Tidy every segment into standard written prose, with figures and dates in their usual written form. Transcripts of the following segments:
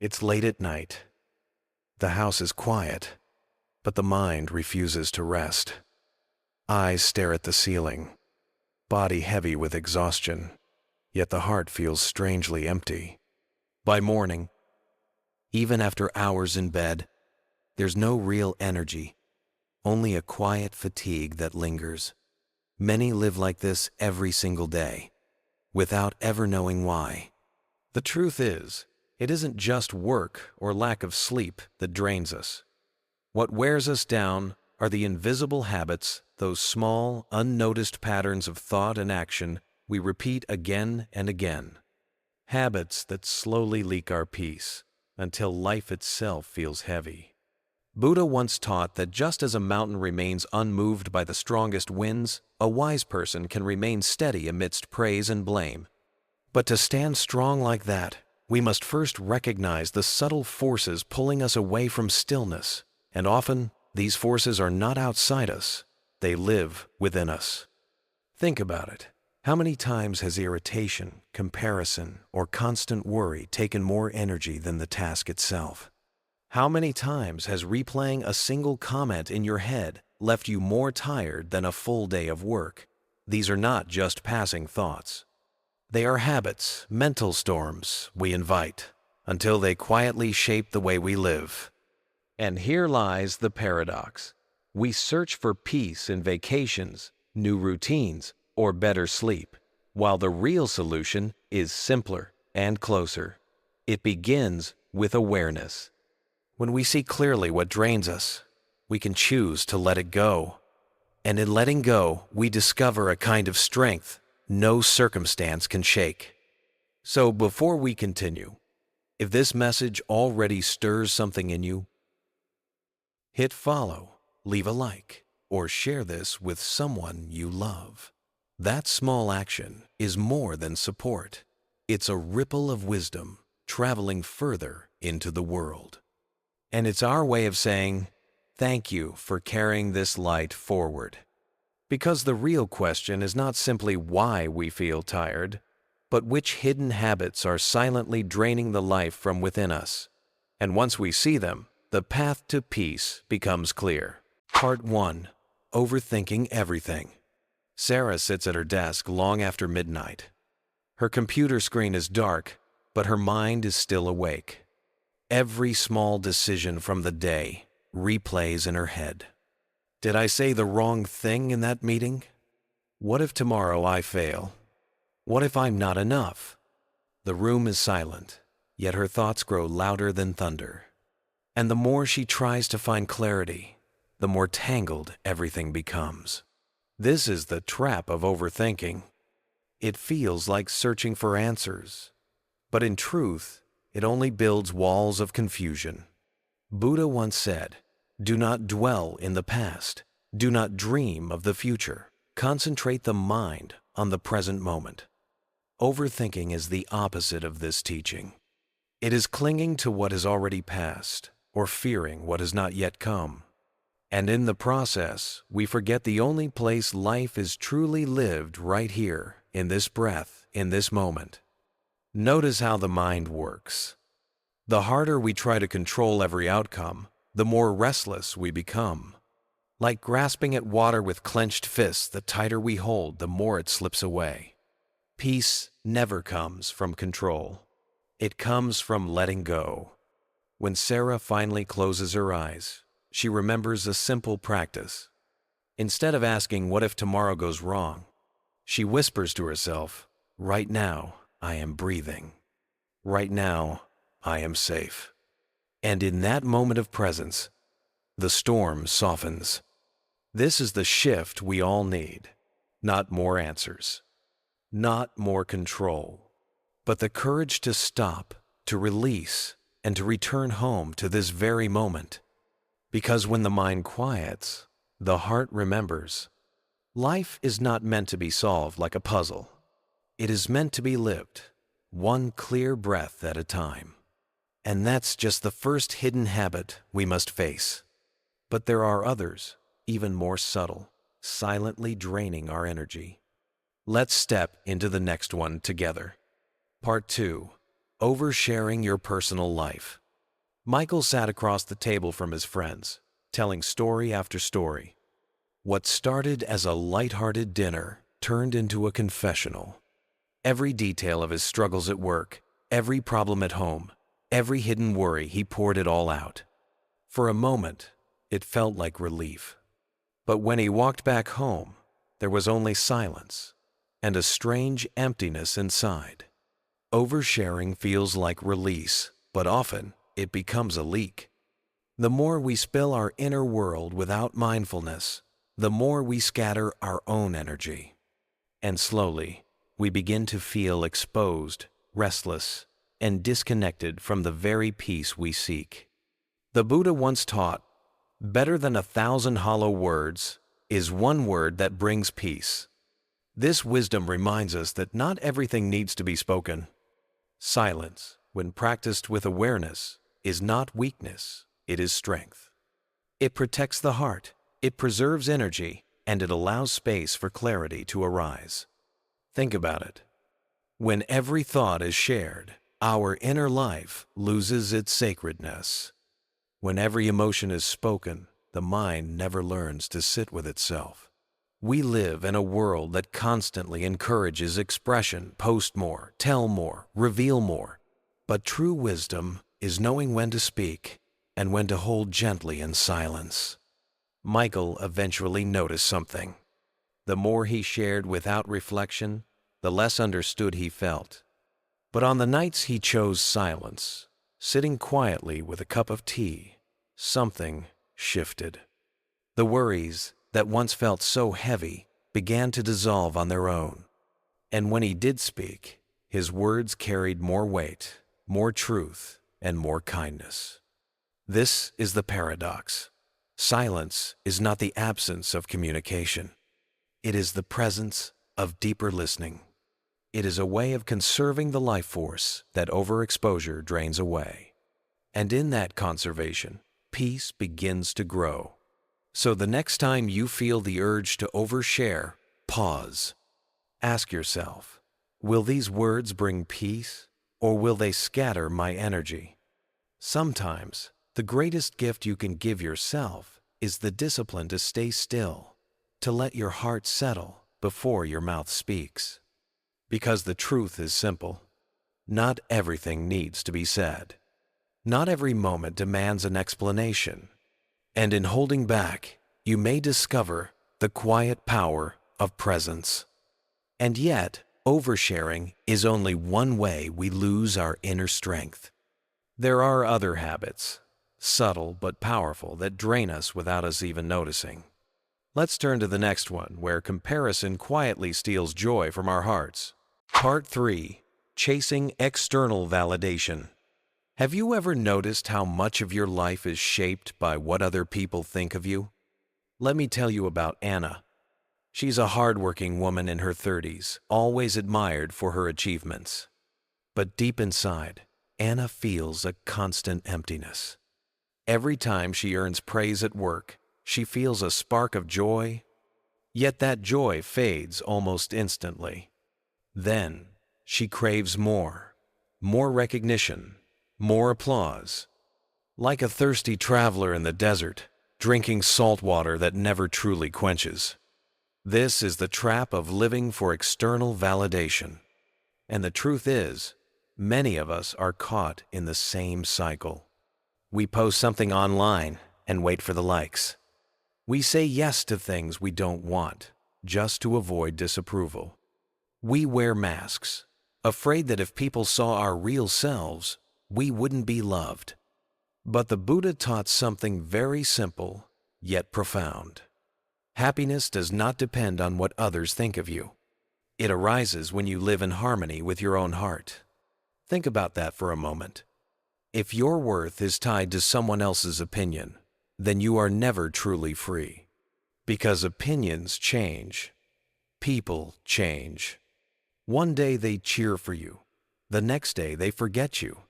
It's late at night. The house is quiet, but the mind refuses to rest. Eyes stare at the ceiling, body heavy with exhaustion, yet the heart feels strangely empty. By morning, even after hours in bed, there's no real energy, only a quiet fatigue that lingers. Many live like this every single day, without ever knowing why. The truth is, it isn't just work or lack of sleep that drains us. What wears us down are the invisible habits, those small, unnoticed patterns of thought and action we repeat again and again. Habits that slowly leak our peace until life itself feels heavy. Buddha once taught that just as a mountain remains unmoved by the strongest winds, a wise person can remain steady amidst praise and blame. But to stand strong like that, we must first recognize the subtle forces pulling us away from stillness, and often these forces are not outside us, they live within us. Think about it. How many times has irritation, comparison, or constant worry taken more energy than the task itself? How many times has replaying a single comment in your head left you more tired than a full day of work? These are not just passing thoughts. They are habits, mental storms we invite, until they quietly shape the way we live. And here lies the paradox. We search for peace in vacations, new routines, or better sleep, while the real solution is simpler and closer. It begins with awareness. When we see clearly what drains us, we can choose to let it go. And in letting go, we discover a kind of strength no circumstance can shake. So before we continue, if this message already stirs something in you, hit follow, leave a like, or share this with someone you love. That small action is more than support. It's a ripple of wisdom traveling further into the world. And it's our way of saying, thank you for carrying this light forward. Because the real question is not simply why we feel tired, but which hidden habits are silently draining the life from within us. And once we see them, the path to peace becomes clear. Part 1. Overthinking everything. Sarah sits at her desk long after midnight. Her computer screen is dark, but her mind is still awake. Every small decision from the day replays in her head. Did I say the wrong thing in that meeting? What if tomorrow I fail? What if I'm not enough? The room is silent, yet her thoughts grow louder than thunder. And the more she tries to find clarity, the more tangled everything becomes. This is the trap of overthinking. It feels like searching for answers, but in truth, it only builds walls of confusion. Buddha once said, "Do not dwell in the past. Do not dream of the future. Concentrate the mind on the present moment." Overthinking is the opposite of this teaching. It is clinging to what has already passed or fearing what has not yet come. And in the process, we forget the only place life is truly lived right here, in this breath, in this moment. Notice how the mind works. The harder we try to control every outcome, the more restless we become. Like grasping at water with clenched fists, the tighter we hold, the more it slips away. Peace never comes from control. It comes from letting go. When Sarah finally closes her eyes, she remembers a simple practice. Instead of asking, "What if tomorrow goes wrong?" she whispers to herself, "Right now, I am breathing. Right now, I am safe." And in that moment of presence, the storm softens. This is the shift we all need. Not more answers, not more control, but the courage to stop, to release, and to return home to this very moment. Because when the mind quiets, the heart remembers. Life is not meant to be solved like a puzzle. It is meant to be lived, one clear breath at a time. And that's just the first hidden habit we must face. But there are others, even more subtle, silently draining our energy. Let's step into the next one together. Part 2. Oversharing your personal life. Michael sat across the table from his friends, telling story after story. What started as a light-hearted dinner turned into a confessional. Every detail of his struggles at work, every problem at home, every hidden worry, he poured it all out. For a moment, it felt like relief. But when he walked back home, there was only silence and a strange emptiness inside. Oversharing feels like release, but often it becomes a leak. The more we spill our inner world without mindfulness, the more we scatter our own energy. And slowly, we begin to feel exposed, restless, and disconnected from the very peace we seek. The Buddha once taught, "Better than 1,000 hollow words is one word that brings peace." This wisdom reminds us that not everything needs to be spoken. Silence, when practiced with awareness, is not weakness, it is strength. It protects the heart, it preserves energy, and it allows space for clarity to arise. Think about it. When every thought is shared, our inner life loses its sacredness. When every emotion is spoken, the mind never learns to sit with itself. We live in a world that constantly encourages expression, post more, tell more, reveal more. But true wisdom is knowing when to speak and when to hold gently in silence. Michael eventually noticed something. The more he shared without reflection, the less understood he felt. But on the nights he chose silence, sitting quietly with a cup of tea, something shifted. The worries that once felt so heavy began to dissolve on their own. And when he did speak, his words carried more weight, more truth, and more kindness. This is the paradox. Silence is not the absence of communication. It is the presence of deeper listening. It is a way of conserving the life force that overexposure drains away. And in that conservation, peace begins to grow. So the next time you feel the urge to overshare, pause. Ask yourself, will these words bring peace, or will they scatter my energy? Sometimes, the greatest gift you can give yourself is the discipline to stay still, to let your heart settle before your mouth speaks. Because the truth is simple. Not everything needs to be said. Not every moment demands an explanation. And in holding back, you may discover the quiet power of presence. And yet, oversharing is only one way we lose our inner strength. There are other habits, subtle but powerful, that drain us without us even noticing. Let's turn to the next one, where comparison quietly steals joy from our hearts. Part 3. Chasing external validation. Have you ever noticed how much of your life is shaped by what other people think of you? Let me tell you about Anna. She's a hardworking woman in her 30s, always admired for her achievements. But deep inside, Anna feels a constant emptiness. Every time she earns praise at work, she feels a spark of joy, yet that joy fades almost instantly. Then, she craves more recognition, more applause. Like a thirsty traveler in the desert, drinking salt water that never truly quenches. This is the trap of living for external validation. And the truth is, many of us are caught in the same cycle. We post something online and wait for the likes. We say yes to things we don't want, just to avoid disapproval. We wear masks, afraid that if people saw our real selves, we wouldn't be loved. But the Buddha taught something very simple, yet profound. Happiness does not depend on what others think of you. It arises when you live in harmony with your own heart. Think about that for a moment. If your worth is tied to someone else's opinion, then you are never truly free. Because opinions change. People change. One day they cheer for you. The next day they forget you.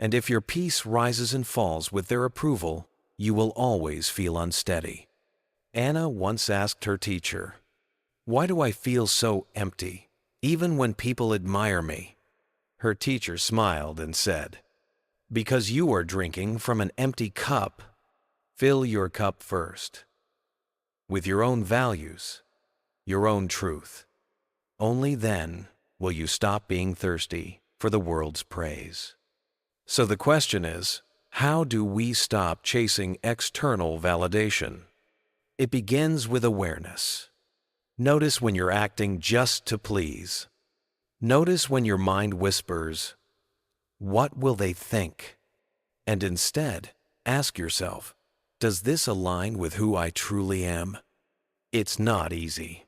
And if your peace rises and falls with their approval, you will always feel unsteady. Anna once asked her teacher, "Why do I feel so empty, even when people admire me?" Her teacher smiled and said, "Because you are drinking from an empty cup, fill your cup first, with your own values, your own truth. Only then will you stop being thirsty for the world's praise." So the question is, how do we stop chasing external validation? It begins with awareness. Notice when you're acting just to please. Notice when your mind whispers, "What will they think?" And instead, ask yourself, does this align with who I truly am? It's not easy.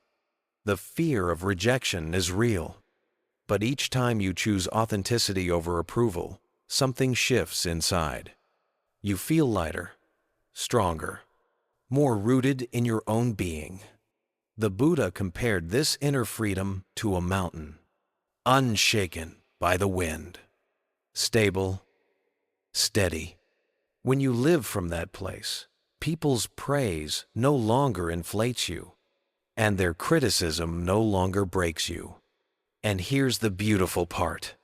The fear of rejection is real. But each time you choose authenticity over approval, something shifts inside. You feel lighter, stronger, more rooted in your own being. The Buddha compared this inner freedom to a mountain, unshaken by the wind, stable, steady. When you live from that place, people's praise no longer inflates you, and their criticism no longer breaks you. And here's the beautiful part.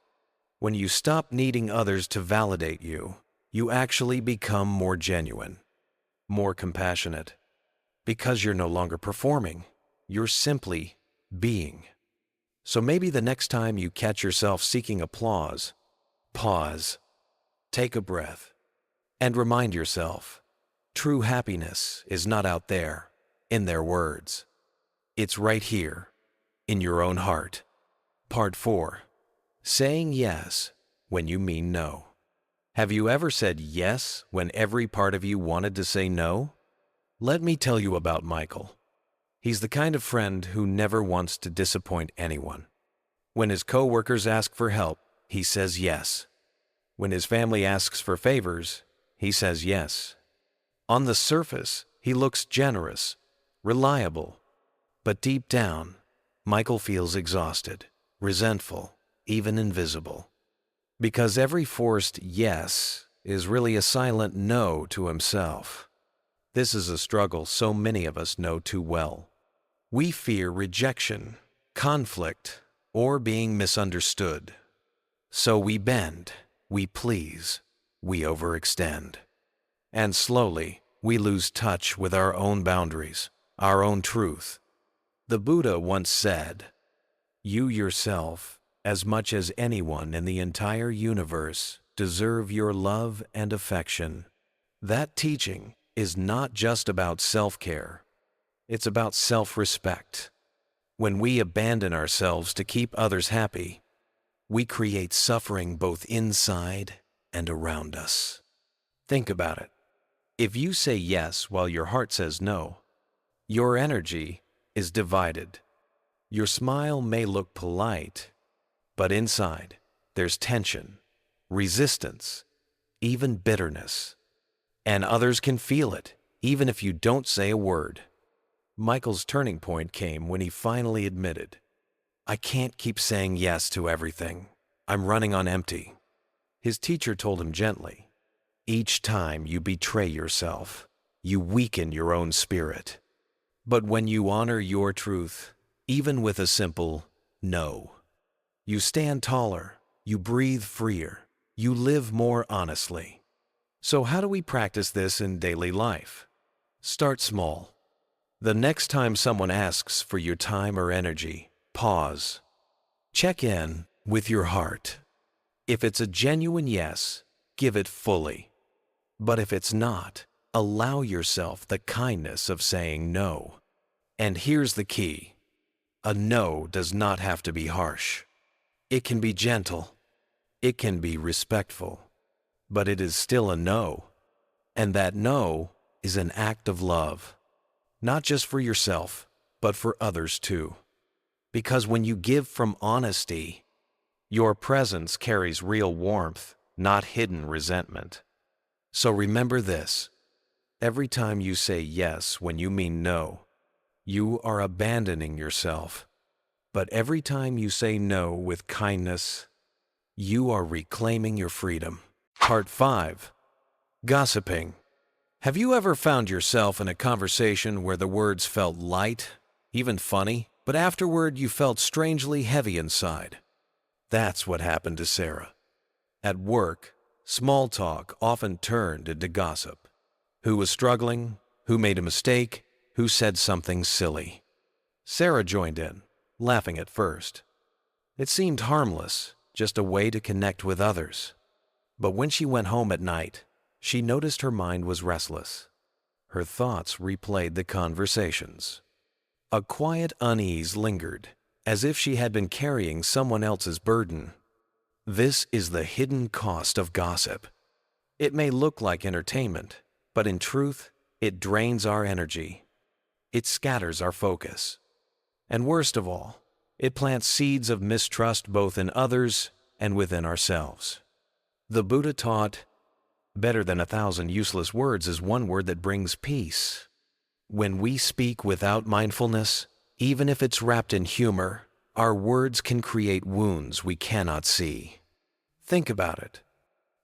When you stop needing others to validate you, you actually become more genuine, more compassionate. Because you're no longer performing, you're simply being. So maybe the next time you catch yourself seeking applause, pause, take a breath, and remind yourself, true happiness is not out there, in their words. It's right here, in your own heart. Part 4. Saying yes when you mean no. Have you ever said yes when every part of you wanted to say no? Let me tell you about Michael. He's the kind of friend who never wants to disappoint anyone. When his coworkers ask for help, he says yes. When his family asks for favors, he says yes. On the surface, he looks generous, reliable, but deep down, Michael feels exhausted, resentful, even invisible. Because every forced yes is really a silent no to himself. This is a struggle so many of us know too well. We fear rejection, conflict, or being misunderstood. So we bend, we please, we overextend. And slowly, we lose touch with our own boundaries, our own truth. The Buddha once said, "You yourself, as much as anyone in the entire universe, deserve your love and affection." That teaching is not just about self-care. It's about self-respect. When we abandon ourselves to keep others happy, we create suffering both inside and around us. Think about it. If you say yes while your heart says no, your energy is divided. Your smile may look polite, but inside there's tension, resistance, even bitterness. And others can feel it, even if you don't say a word. Michael's turning point came when he finally admitted, "I can't keep saying yes to everything. I'm running on empty." His teacher told him gently, "Each time you betray yourself, you weaken your own spirit. But when you honor your truth, even with a simple no, you stand taller, you breathe freer, you live more honestly." So how do we practice this in daily life? Start small. The next time someone asks for your time or energy, pause. Check in with your heart. If it's a genuine yes, give it fully. But if it's not, allow yourself the kindness of saying no. And here's the key. A no does not have to be harsh. It can be gentle. It can be respectful. But it is still a no. And that no is an act of love. Not just for yourself, but for others too. Because when you give from honesty, your presence carries real warmth, not hidden resentment. So remember this. Every time you say yes when you mean no, you are abandoning yourself. But every time you say no with kindness, you are reclaiming your freedom. Part 5. Gossiping. Have you ever found yourself in a conversation where the words felt light, even funny, but afterward you felt strangely heavy inside? That's what happened to Sarah. At work, small talk often turned into gossip. Who was struggling? Who made a mistake? Who said something silly? Sarah joined in, laughing at first. It seemed harmless, just a way to connect with others. But when she went home at night, she noticed her mind was restless. Her thoughts replayed the conversations. A quiet unease lingered, as if she had been carrying someone else's burden. This is the hidden cost of gossip. It may look like entertainment, but in truth, it drains our energy. It scatters our focus. And worst of all, it plants seeds of mistrust both in others and within ourselves. The Buddha taught, "Better than 1,000 useless words is one word that brings peace." When we speak without mindfulness, even if it's wrapped in humor, our words can create wounds we cannot see. Think about it.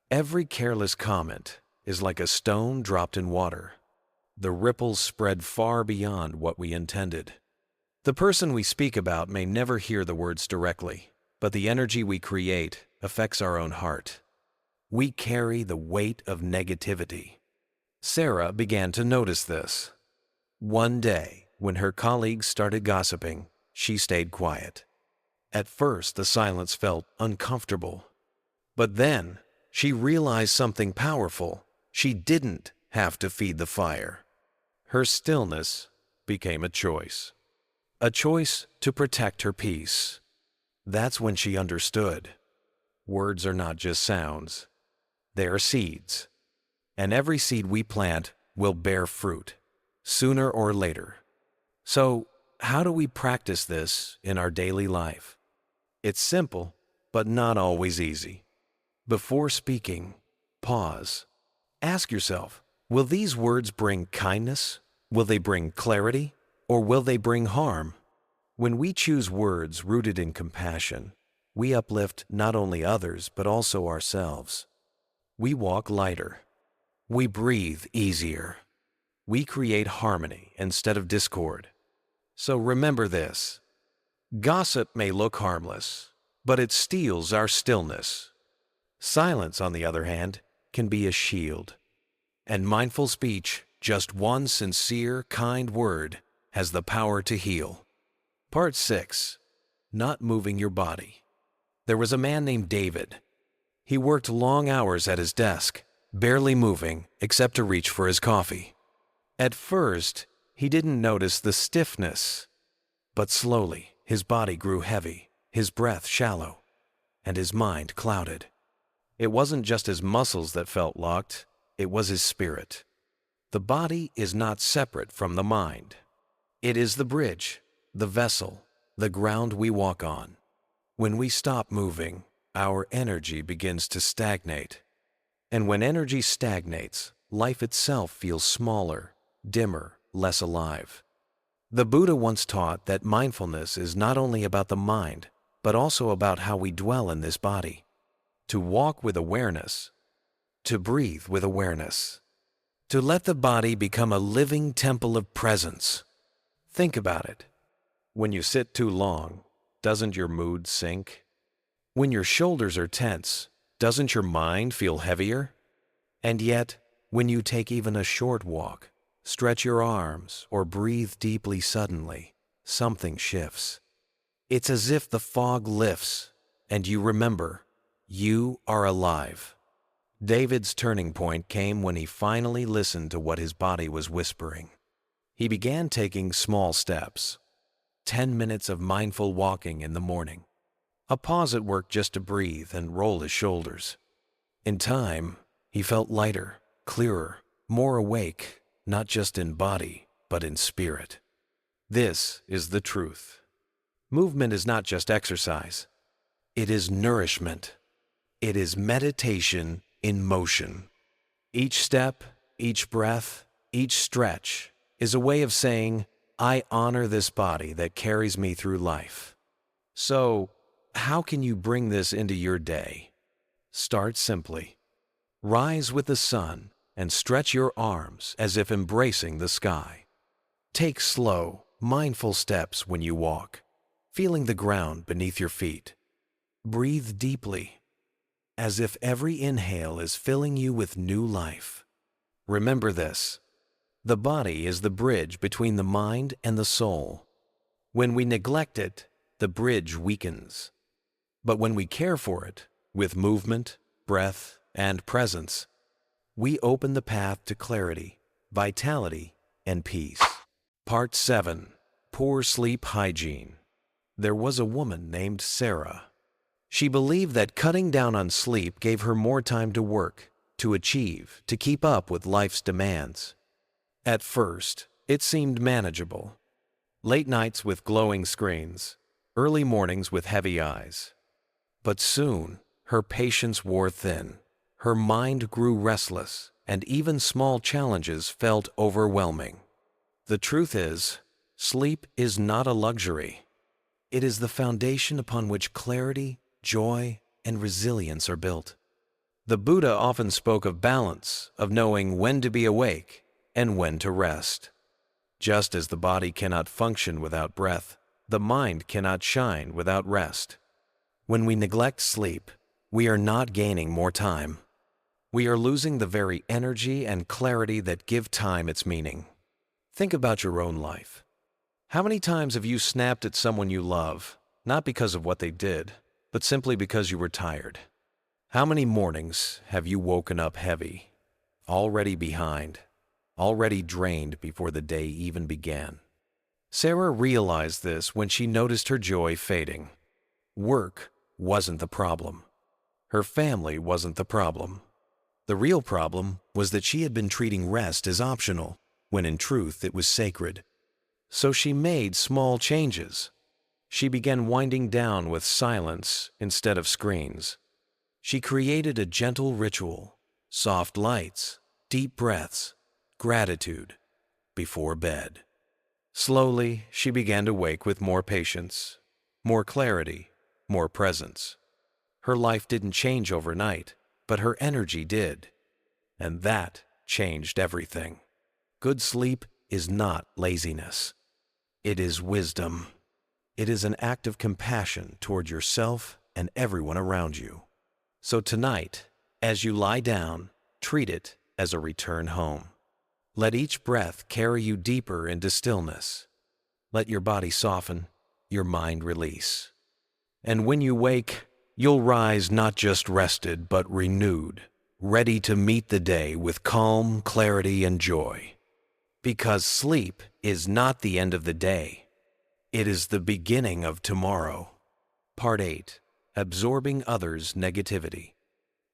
Every careless comment is like a stone dropped in water. The ripples spread far beyond what we intended. The person we speak about may never hear the words directly, but the energy we create affects our own heart. We carry the weight of negativity. Sarah began to notice this. One day, when her colleagues started gossiping, she stayed quiet. At first, the silence felt uncomfortable. But then, she realized something powerful. She didn't have to feed the fire. Her stillness became a choice. A choice to protect her peace. That's when she understood. Words are not just sounds. They are seeds. And every seed we plant will bear fruit, sooner or later. So, how do we practice this in our daily life? It's simple, but not always easy. Before speaking, pause. Ask yourself, will these words bring kindness? Will they bring clarity? Or will they bring harm? When we choose words rooted in compassion, we uplift not only others but also ourselves. We walk lighter. We breathe easier. We create harmony instead of discord. So remember this. Gossip may look harmless, but it steals our stillness. Silence, on the other hand, can be a shield. And mindful speech, just one sincere, kind word, has the power to heal. Part 6. Not moving your body. There was a man named David. He worked long hours at his desk, barely moving except to reach for his coffee. At first, he didn't notice the stiffness, but slowly his body grew heavy, his breath shallow, and his mind clouded. It wasn't just his muscles that felt locked, it was his spirit. The body is not separate from the mind. It is the bridge, the vessel, the ground we walk on. When we stop moving, our energy begins to stagnate. And when energy stagnates, life itself feels smaller, dimmer, less alive. The Buddha once taught that mindfulness is not only about the mind, but also about how we dwell in this body. To walk with awareness, to breathe with awareness, to let the body become a living temple of presence. Think about it. When you sit too long, doesn't your mood sink? When your shoulders are tense, doesn't your mind feel heavier? And yet, when you take even a short walk, stretch your arms, or breathe deeply suddenly, something shifts. It's as if the fog lifts, and you remember, you are alive. David's turning point came when he finally listened to what his body was whispering. He began taking small steps. 10 minutes of mindful walking in the morning. A pause at work just to breathe and roll his shoulders. In time, he felt lighter, clearer, more awake, not just in body, but in spirit. This is the truth. Movement is not just exercise. It is nourishment. It is meditation in motion. Each step, each breath, each stretch is a way of saying, I honor this body that carries me through life. So, how can you bring this into your day? Start simply. Rise with the sun and stretch your arms as if embracing the sky. Take slow, mindful steps when you walk, feeling the ground beneath your feet. Breathe deeply, as if every inhale is filling you with new life. Remember this: the body is the bridge between the mind and the soul. When we neglect it, the bridge weakens. But when we care for it, with movement, breath, and presence, we open the path to clarity, vitality, and peace. Part 7. Poor Sleep Hygiene. There was a woman named Sarah. She believed that cutting down on sleep gave her more time to work, to achieve, to keep up with life's demands. At first, it seemed manageable. Late nights with glowing screens, early mornings with heavy eyes. But soon, her patience wore thin. Her mind grew restless, and even small challenges felt overwhelming. The truth is, sleep is not a luxury. It is the foundation upon which clarity, joy, and resilience are built. The Buddha often spoke of balance, of knowing when to be awake and when to rest. Just as the body cannot function without breath, the mind cannot shine without rest. When we neglect sleep, we are not gaining more time. We are losing the very energy and clarity that give time its meaning. Think about your own life. How many times have you snapped at someone you love, not because of what they did, but simply because you were tired? How many mornings have you woken up heavy, already behind, already drained before the day even began? Sarah realized this when she noticed her joy fading. Work wasn't the problem. Her family wasn't the problem. The real problem was that she had been treating rest as optional, when in truth it was sacred. So she made small changes. She began winding down with silence instead of screens. She created a gentle ritual, soft lights, deep breaths, gratitude, before bed. Slowly, she began to wake with more patience, more clarity, more presence. Her life didn't change overnight, but her energy did. And that changed everything. Good sleep is not laziness. It is wisdom. It is an act of compassion toward yourself and everyone around you. So tonight, as you lie down, treat it as a return home. Let each breath carry you deeper into stillness. Let your body soften, your mind release. And when you wake, you'll rise not just rested, but renewed, ready to meet the day with calm, clarity, and joy. Because sleep is not the end of the day. It is the beginning of tomorrow. Part 8. Absorbing others' negativity.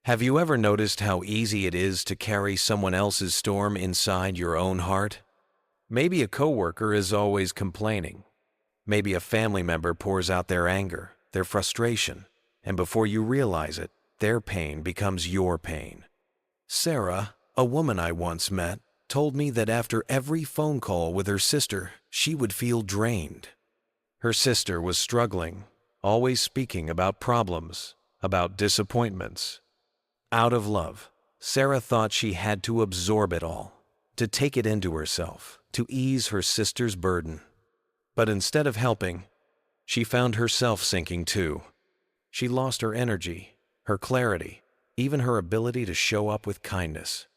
Have you ever noticed how easy it is to carry someone else's storm inside your own heart? Maybe a coworker is always complaining. Maybe a family member pours out their anger, their frustration, and before you realize it, their pain becomes your pain. Sarah, a woman I once met, told me that after every phone call with her sister, she would feel drained. Her sister was struggling, always speaking about problems, about disappointments. Out of love, Sarah thought she had to absorb it all, to take it into herself, to ease her sister's burden. But instead of helping, she found herself sinking too. She lost her energy, her clarity, even her ability to show up with kindness.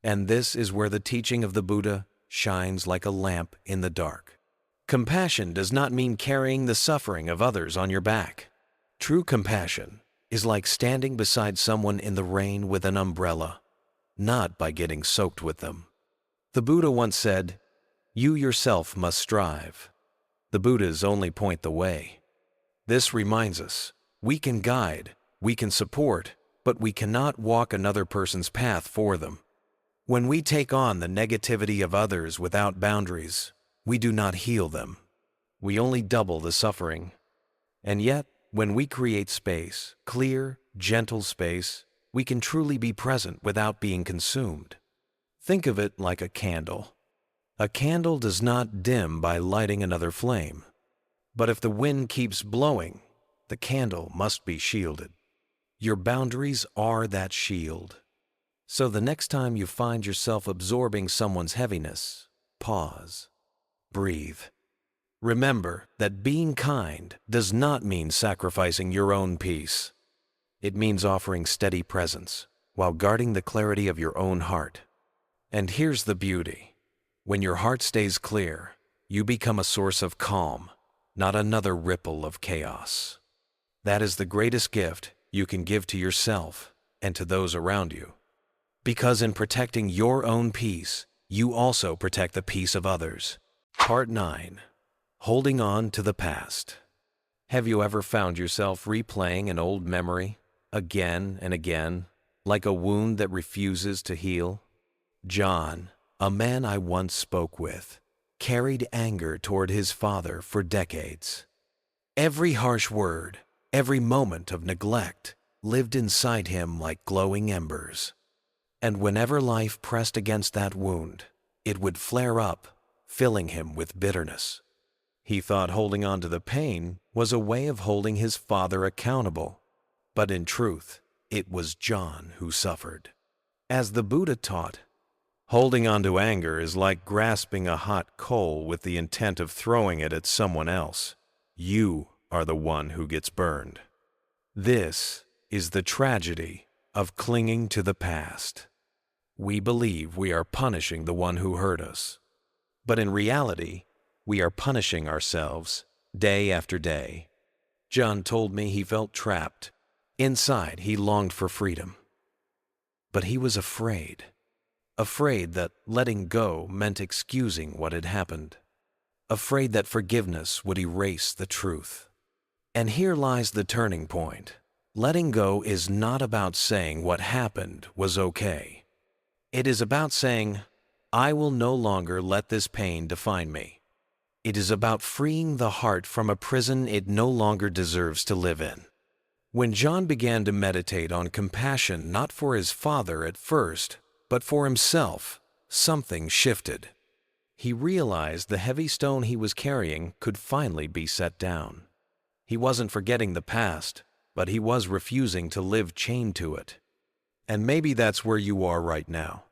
And this is where the teaching of the Buddha shines like a lamp in the dark. Compassion does not mean carrying the suffering of others on your back. True compassion is like standing beside someone in the rain with an umbrella, not by getting soaked with them. The Buddha once said, "You yourself must strive. The Buddhas only point the way." This reminds us, we can guide, we can support, but we cannot walk another person's path for them. When we take on the negativity of others without boundaries, we do not heal them. We only double the suffering. And yet, when we create space, clear, gentle space, we can truly be present without being consumed. Think of it like a candle. A candle does not dim by lighting another flame. But if the wind keeps blowing, the candle must be shielded. Your boundaries are that shield. So the next time you find yourself absorbing someone's heaviness, pause, breathe, Remember that being kind does not mean sacrificing your own peace. It means offering steady presence while guarding the clarity of your own heart. And here's the beauty. When your heart stays clear, you become a source of calm, not another ripple of chaos. That is the greatest gift you can give to yourself and to those around you. Because in protecting your own peace, you also protect the peace of others. Part 9. Holding on to the past. Have you ever found yourself replaying an old memory again and again, like a wound that refuses to heal? John, a man I once spoke with, carried anger toward his father for decades. Every harsh word, every moment of neglect lived inside him like glowing embers. And whenever life pressed against that wound, it would flare up, filling him with bitterness. He thought holding on to the pain was a way of holding his father accountable. But in truth, it was John who suffered. As the Buddha taught, holding on to anger is like grasping a hot coal with the intent of throwing it at someone else. You are the one who gets burned. This is the tragedy of clinging to the past. We believe we are punishing the one who hurt us. But in reality, we are punishing ourselves day after day. John told me he felt trapped. Inside, he longed for freedom. But he was afraid that letting go meant excusing what had happened. Afraid that forgiveness would erase the truth. And here lies the turning point. Letting go is not about saying what happened was okay. It is about saying, I will no longer let this pain define me. It is about freeing the heart from a prison it no longer deserves to live in. When John began to meditate on compassion not for his father at first, but for himself, something shifted. He realized the heavy stone he was carrying could finally be set down. He wasn't forgetting the past, but he was refusing to live chained to it. And maybe that's where you are right now.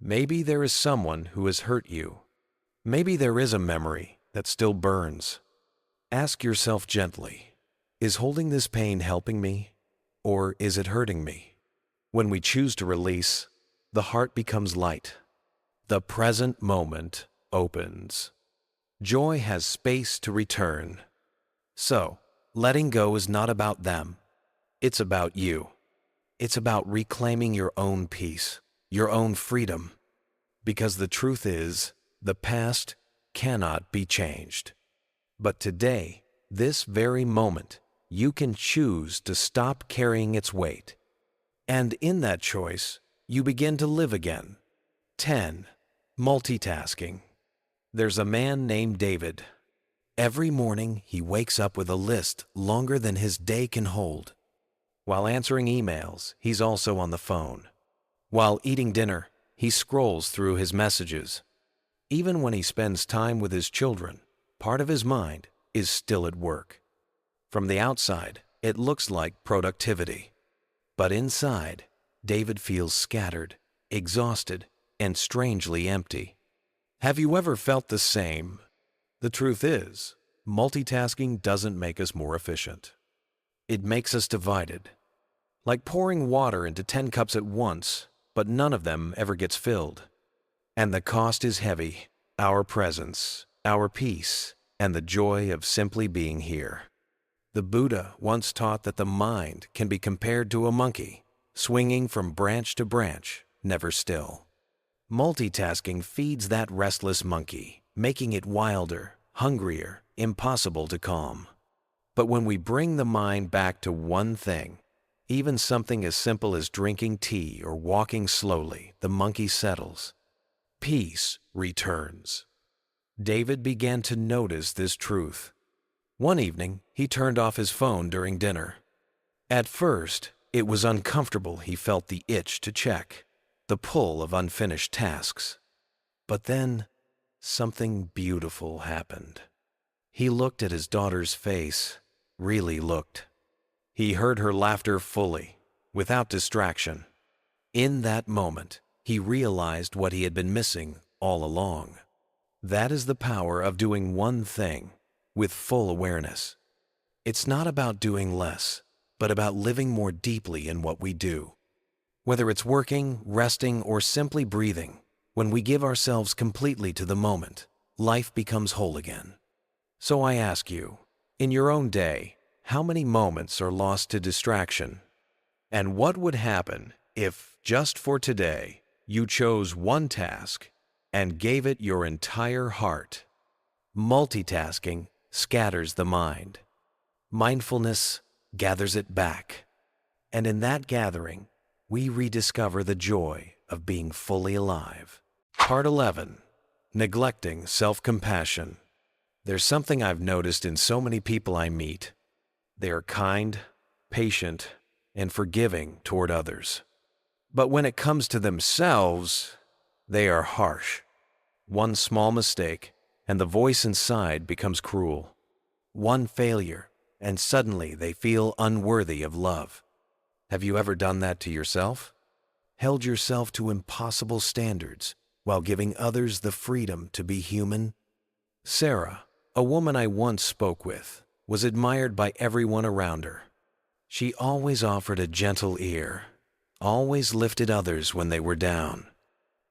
Maybe there is someone who has hurt you. Maybe there is a memory that still burns. Ask yourself gently, is holding this pain helping me, or is it hurting me? When we choose to release, the heart becomes light. The present moment opens. Joy has space to return. So, letting go is not about them. It's about you. It's about reclaiming your own peace, your own freedom. Because the truth is, the past cannot be changed. But today, this very moment, you can choose to stop carrying its weight. And in that choice, you begin to live again. 10. Multitasking. There's a man named David. Every morning, he wakes up with a list longer than his day can hold. While answering emails, he's also on the phone. While eating dinner, he scrolls through his messages. Even when he spends time with his children, part of his mind is still at work. From the outside, it looks like productivity. But inside, David feels scattered, exhausted, and strangely empty. Have you ever felt the same? The truth is, multitasking doesn't make us more efficient. It makes us divided. Like pouring water into 10 cups at once, but none of them ever gets filled. And the cost is heavy, our presence, our peace, and the joy of simply being here. The Buddha once taught that the mind can be compared to a monkey, swinging from branch to branch, never still. Multitasking feeds that restless monkey, making it wilder, hungrier, impossible to calm. But when we bring the mind back to one thing, even something as simple as drinking tea or walking slowly, the monkey settles. Peace returns. David began to notice this truth. One evening, he turned off his phone during dinner. At first, it was uncomfortable. He felt the itch to check, the pull of unfinished tasks. But then, something beautiful happened. He looked at his daughter's face, really looked. He heard her laughter fully, without distraction. In that moment, he realized what he had been missing all along. That is the power of doing one thing with full awareness. It's not about doing less, but about living more deeply in what we do. Whether it's working, resting, or simply breathing, when we give ourselves completely to the moment, life becomes whole again. So I ask you, in your own day, how many moments are lost to distraction? And what would happen if, just for today, you chose one task and gave it your entire heart? Multitasking scatters the mind. Mindfulness gathers it back. And in that gathering, we rediscover the joy of being fully alive. Part 11. Neglecting self-compassion. There's something I've noticed in so many people I meet. They are kind, patient, and forgiving toward others. But when it comes to themselves, they are harsh. One small mistake, and the voice inside becomes cruel. One failure, and suddenly they feel unworthy of love. Have you ever done that to yourself? Held yourself to impossible standards while giving others the freedom to be human? Sarah, a woman I once spoke with, was admired by everyone around her. She always offered a gentle ear, always lifted others when they were down.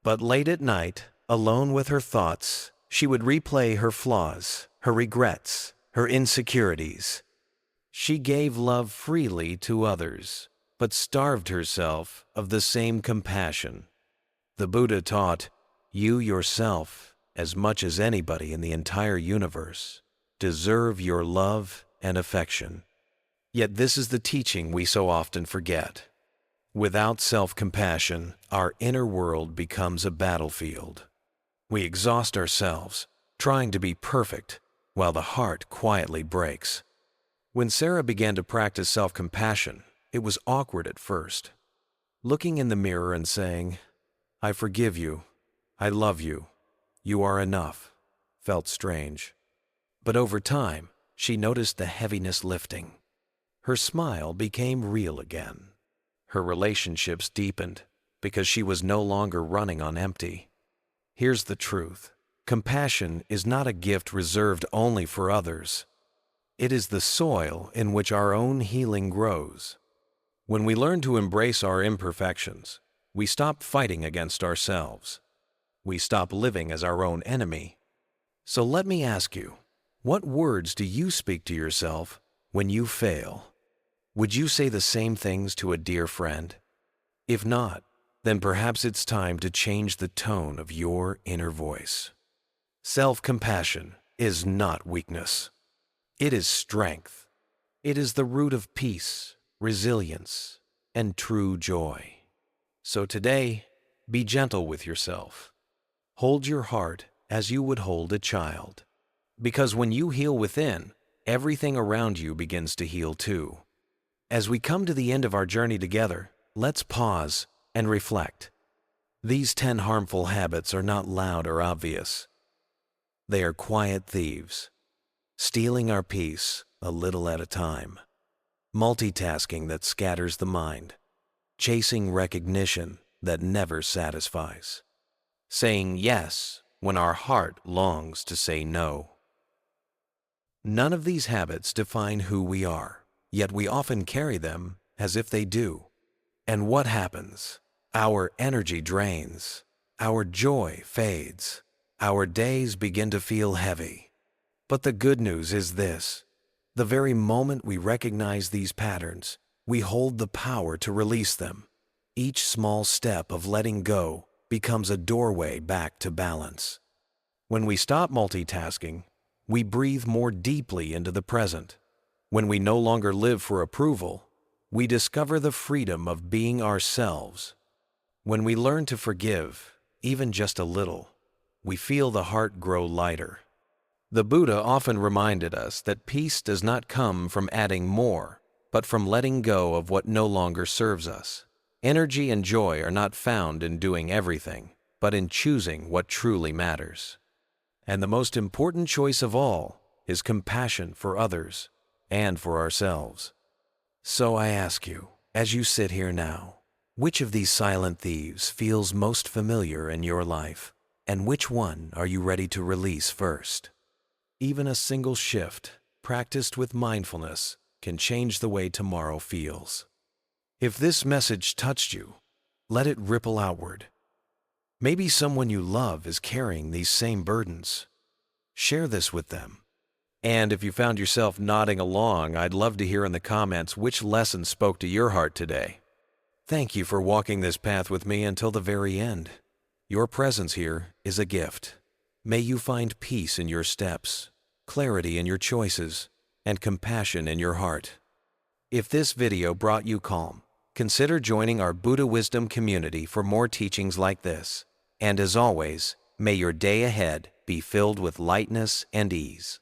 But late at night, alone with her thoughts, she would replay her flaws, her regrets, her insecurities. She gave love freely to others, but starved herself of the same compassion. The Buddha taught, you yourself, as much as anybody in the entire universe, deserve your love and affection. Yet this is the teaching we so often forget. Without self-compassion, our inner world becomes a battlefield. We exhaust ourselves, trying to be perfect, while the heart quietly breaks. When Sarah began to practice self-compassion, it was awkward at first. Looking in the mirror and saying, I forgive you, I love you, you are enough, felt strange. But over time, she noticed the heaviness lifting. Her smile became real again. Her relationships deepened because she was no longer running on empty. Here's the truth. Compassion is not a gift reserved only for others. It is the soil in which our own healing grows. When we learn to embrace our imperfections, we stop fighting against ourselves. We stop living as our own enemy. So let me ask you, what words do you speak to yourself when you fail? Would you say the same things to a dear friend? If not, then perhaps it's time to change the tone of your inner voice. Self-compassion is not weakness. It is strength. It is the root of peace, resilience, and true joy. So today, be gentle with yourself. Hold your heart as you would hold a child. Because when you heal within, everything around you begins to heal too. As we come to the end of our journey together, let's pause and reflect. These 10 harmful habits are not loud or obvious. They are quiet thieves, stealing our peace a little at a time. Multitasking that scatters the mind. Chasing recognition that never satisfies. Saying yes when our heart longs to say no. None of these habits define who we are. Yet we often carry them as if they do. And what happens? Our energy drains. Our joy fades. Our days begin to feel heavy. But the good news is this. The very moment we recognize these patterns, we hold the power to release them. Each small step of letting go becomes a doorway back to balance. When we stop multitasking, we breathe more deeply into the present. When we no longer live for approval, we discover the freedom of being ourselves. When we learn to forgive, even just a little, we feel the heart grow lighter. The Buddha often reminded us that peace does not come from adding more, but from letting go of what no longer serves us. Energy and joy are not found in doing everything, but in choosing what truly matters. And the most important choice of all is compassion for others and for ourselves. So I ask you, as you sit here now, which of these silent thieves feels most familiar in your life, and which one are you ready to release first? Even a single shift, practiced with mindfulness, can change the way tomorrow feels. If this message touched you, let it ripple outward. Maybe someone you love is carrying these same burdens. Share this with them. And if you found yourself nodding along, I'd love to hear in the comments which lesson spoke to your heart today. Thank you for walking this path with me until the very end. Your presence here is a gift. May you find peace in your steps, clarity in your choices, and compassion in your heart. If this video brought you calm, consider joining our Buddha Wisdom community for more teachings like this. And as always, may your day ahead be filled with lightness and ease.